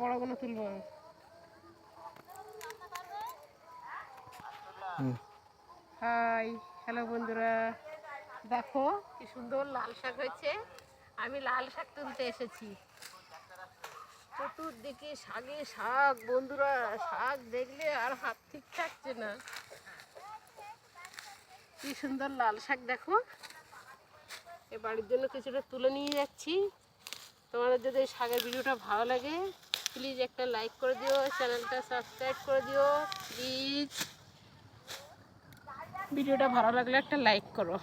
বড়গুলো তুলবো। High, hello বন্ধুরা, দেখো কি সুন্দর লাল শাক হয়েছে। আমি লাল শাক তুলতে এসেছি। চতুর্দিকে শাকে শাক বন্ধুরা, শাক দেখলে আর হাত ঠিক থাকছে না। কি সুন্দর লাল শাক দেখো। এ বাড়ির জন্য কিছুটা তুলে নিয়ে যাচ্ছি। তোমাদের যদি এই শাকের ভিডিওটা ভালো লাগে প্লিজ একটা লাইক করে দিও, চ্যানেলটা সাবস্ক্রাইব করে দিও প্লিজ। ভিডিওটা ভালো লাগলে একটা লাইক করো।